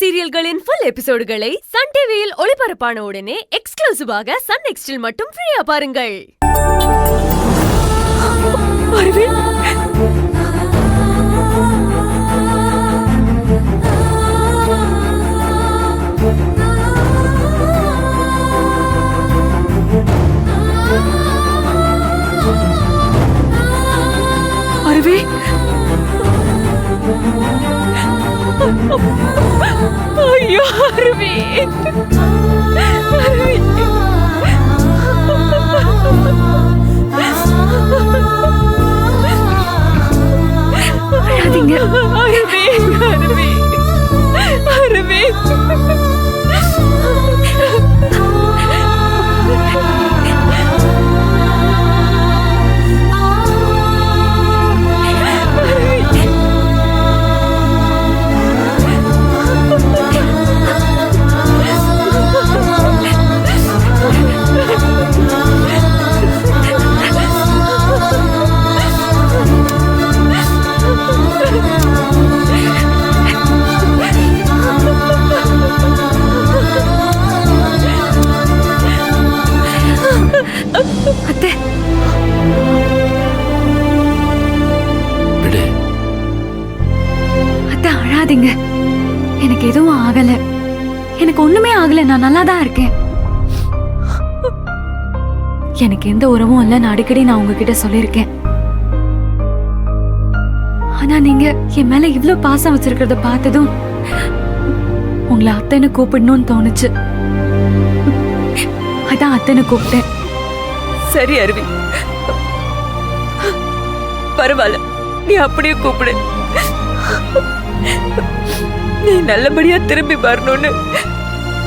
சீரியல்களின் full எபிசோடுகளை Sun டிவியில் ஒளிபரப்பான உடனே எக்ஸ்க்ளூசிவாக சன் நெக்ஸ்டில் மட்டும் ஃப்ரீயா பாருங்கள். அருவி, ஐயோ அருவி, அழாதீங்க. அருவி, அருவி, அருவி. எனக்கு எதுவும் ஆகல, எனக்கு ஒண்ணுமே ஆகல, நான் நல்லாதான் இருக்கேன். எனக்கு எந்த உறவும் இல்ல, நான் அடிக்கடி உங்ககிட்ட சொல்லிருக்கேன். ஆனா நீங்க என் மேல இவ்வளவு பாசம் வச்சிருக்கிறத பார்த்ததும் உங்களை அத்தைன்னு கூப்பிடணும்னு தோணுச்சு. அதான் அத்தைன்னு கூப்பிட்டேன். சரி அருவி, பரவாயில்ல, நீ அப்படியே கூப்பிடு. நீ நல்லபடியா திரும்பி வரணும்னு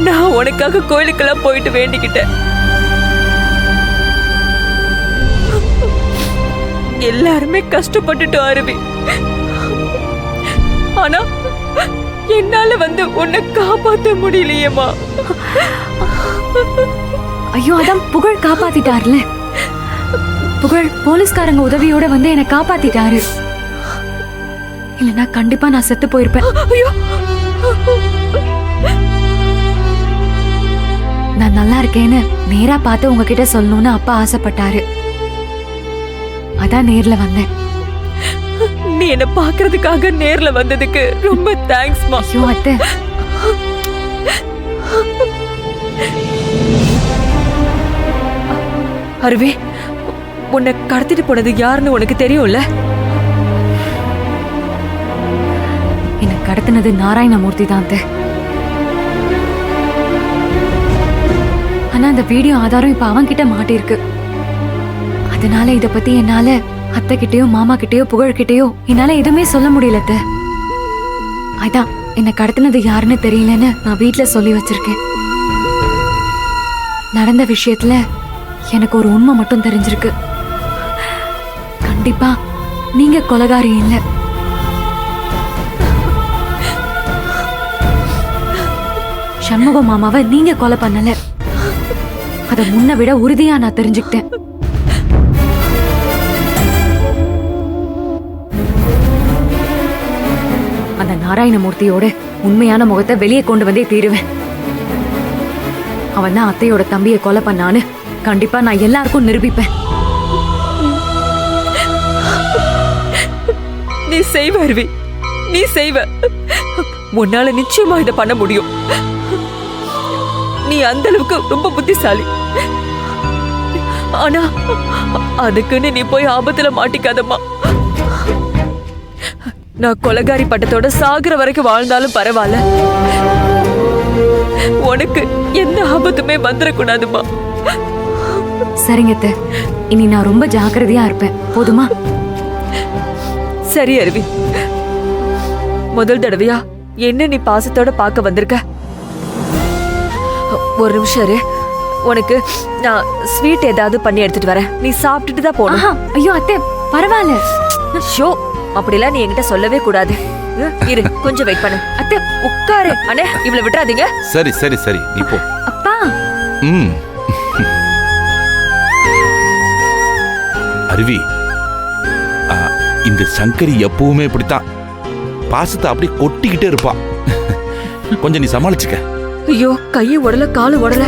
நான் உனக்காக கோயிலுக்கெல்லாம் போயிட்டு வேண்டிக்கிட்டேன். எல்லாருமே கஷ்டப்பட்டுட்டோம் அருவி. ஆனா என்னால உன்னை காப்பாத்த முடியலையேம்மா. ஐயோ, அதான் புகழ் காப்பாத்திட்டாருல. புகழ் போலீஸ்காரங்க உதவியோட என்னை காப்பாத்திட்டாரு. இல்லனா கண்டிப்பா நான் செத்து போயிருப்பேன். நான் நல்லா இருக்கேன்னு நேரா பார்த்து உங்ககிட்ட சொல்லணும்னு அப்பா ஆசைப்பட்டாரு. அதான் நேர்ல வந்தேன். நீ என்ன பாக்குறதுக்காக நேர்ல வந்ததுக்கு ரொம்ப தேங்க்ஸ் மா. ஐயோ அத்தை, அருவி, உன்னை கடத்திட்டு போனது யாருன்னு உனக்கு தெரியும்ல? என்ன கடத்தினது நாராயணமூர்த்தி தான். ஆனா அந்த வீடியோ ஆதாரம் இப்ப அவன் கிட்ட மாட்டிருக்கு. அதனால இத பத்தி என்னால அத்தை கிட்டயோ மாமா கிட்டயோ புகழ்கிட்டயோ என்னால எதுவுமே சொல்ல முடியல. அதான் என்ன கடத்தினது யாருன்னு தெரியலன்னு நான் வீட்டுல சொல்லி வச்சிருக்கேன். நடந்த விஷயத்துல எனக்கு ஒரு உண்மை மட்டும் தெரிஞ்சிருக்கு. கண்டிப்பா நீங்க கொலைகாரி இல்ல. சண்முக மாமாவை நீங்க கொலை பண்ணல. அத முன்ன விட உறுதியா நான் தெரிஞ்சுக்கிட்டேன். அந்த நாராயணமூர்த்தியோட உண்மையான முகத்தை வெளியே கொண்டு வந்தே தீருவேன். அவன் தான் அத்தையோட தம்பியை கொலை பண்ணான்னு கண்டிப்பா நான் எல்லாருக்கும் நிரூபிப்பேன். நீ செய்வ அருவி, நீ செய்வ. உன்னால நிச்சயமா இதை பண்ண முடியும். நீ அந்த அளவுக்கு ரொம்ப புத்திசாலி. ஆனா அதுக்குன்னு நீ போய் ஆபத்துல மாட்டிக்காதம்மா. நான் கொலைகாரி பட்டத்தோட சாகுற வரைக்கும் வாழ்ந்தாலும் பரவாயில்ல, உனக்கு எந்த ஆபத்துமே வந்துடக்கூடாதுமா. சரிங்க, இனி நான் ரொம்ப ஜாக்கிரதையா இருப்பேன். போதுமா? சரி அருவி, முதல் தடவையா என்ன நீ பாசத்தோட பார்க்க வந்திருக்க? ஒரு நிமிஷம் இரு, உனக்கு நான் ஸ்வீட் ஏதாவது பண்ணி எடுத்துட்டு வரேன். நீ சாப்பிட்டுட்டு தான் போகணும். ஐயோ அத்தை, பரவாயில்ல. ஷோ, அப்படிலாம் நீ என்கிட்ட சொல்லவே கூடாது. இரு, கொஞ்சம் வெயிட் பண்ணு. அத்தை உட்காரு. அண்ணே, இவ்வளவு விட்டுறாதீங்க. சரி சரி சரி, நீ போ. அப்பா. அருவி, இந்த சங்கரி எப்பவுமே இப்படித்தான் பாசத்தை அப்படி கொட்டிக்கிட்டே இருப்பா. கொஞ்சம் நீ சமாளிச்சுக்க. ஐயோ, கையை உடல, காலு உடல.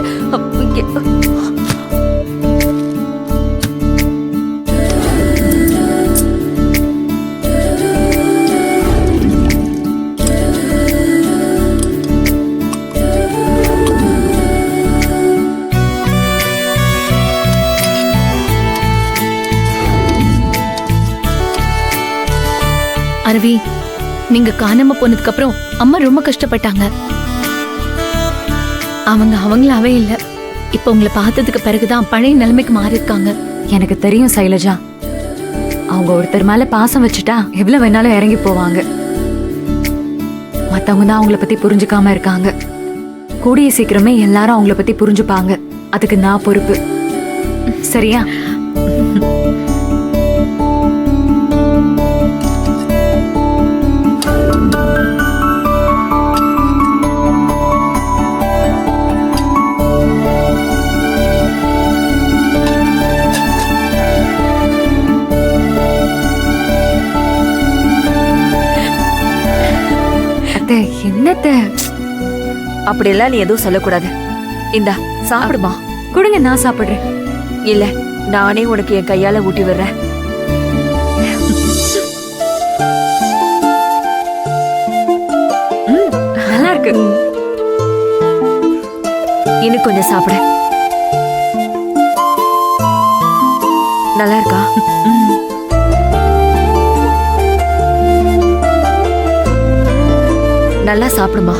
அருவி, நீங்க காணாம போனதுக்கு அப்புறம் அம்மா ரொம்ப கஷ்டப்பட்டாங்க. அவங்க அவங்களாவே இல்ல. இப்ப உங்களை பார்த்ததுக்கு பிறகுதான் பழைய நிலைமைக்கு மாறி இருக்காங்க. எனக்கு தெரியும் சைலஜா, அவங்க ஒருத்தர் மேல பாசம் வச்சுட்டா எவ்வளவு வேணாலும் இறங்கி போவாங்க. மத்தவங்க தான் அவங்கள பத்தி புரிஞ்சுக்காம இருக்காங்க. கூடிய சீக்கிரமே எல்லாரும் அவங்கள பத்தி புரிஞ்சுப்பாங்க. அதுக்கு நான் பொறுப்பு. சரியா? என்னத்த அப்படியெல்லாம் நீ எதுவும் சொல்லக்கூடாது. இந்தா சாப்பிடுமா. கொடுங்க, நான் சாப்பிடுறேன். இல்ல, நானே உனக்கு என் கையால ஊட்டி விடுறேன். நல்லா இருக்கு. இன்னும் கொஞ்சம் சாப்பிட. நல்லா இருக்கா? நல்லா சாப்பிடுமா.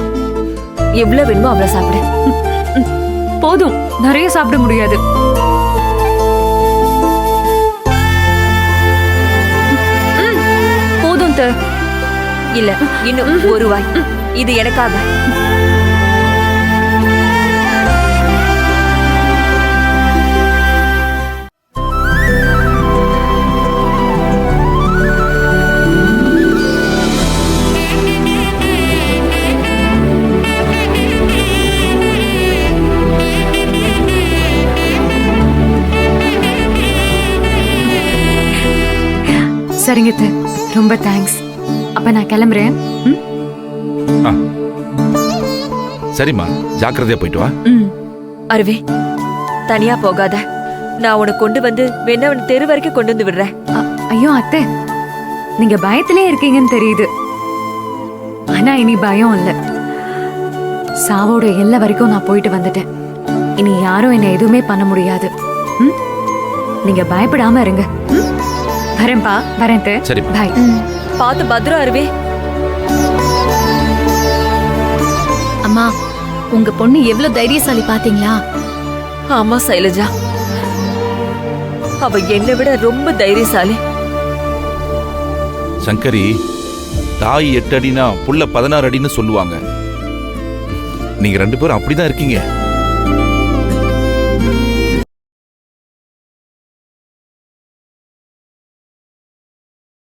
எவ்வளவு வேணுமோ அவ்வளவு சாப்பிடு. போதும், நிறைய சாப்பிட முடியாது. போதும். இல்ல, இன்னும் ஒரு வாய். இது எனக்காக. சரிங்க, ரொம்ப தேங்க்ஸ். அப்ப நான் கிளம்புறேன். சரிம்மா, ஜாக்கிரதையா போயிட்டு வா. அருவே, தனியா போகாத. நான் உனக்கு கொண்டு வந்து வேணா உன் தெரு வரைக்கும் கொண்டு வந்து விடுறேன். ஐயோ அத்தை, நீங்க பயத்திலே இருக்கீங்கன்னு தெரியுது. ஆனா இனி பயம் இல்ல. சாவோட எல்லா வரைக்கும் நான் போயிட்டு வந்துட்டேன். இனி யாரும் என்ன எதுவுமே பண்ண முடியாது. நீங்க பயப்படாம இருங்க. வரேன்பா, வரேன். சரி, பாய். பார்த்து பத்திரம் அருவே. அம்மா, உங்க பொண்ணு எவ்வளவு தைரியசாலி பாத்தீங்களா? ஆமா சைலஜா, அவ என்னை விட ரொம்ப தைரியசாலி. சங்கரி, தாய் 8 அடினா புள்ள 16 அடின்னு சொல்லுவாங்க. நீங்க 2 பேரும் அப்படிதான் இருக்கீங்க.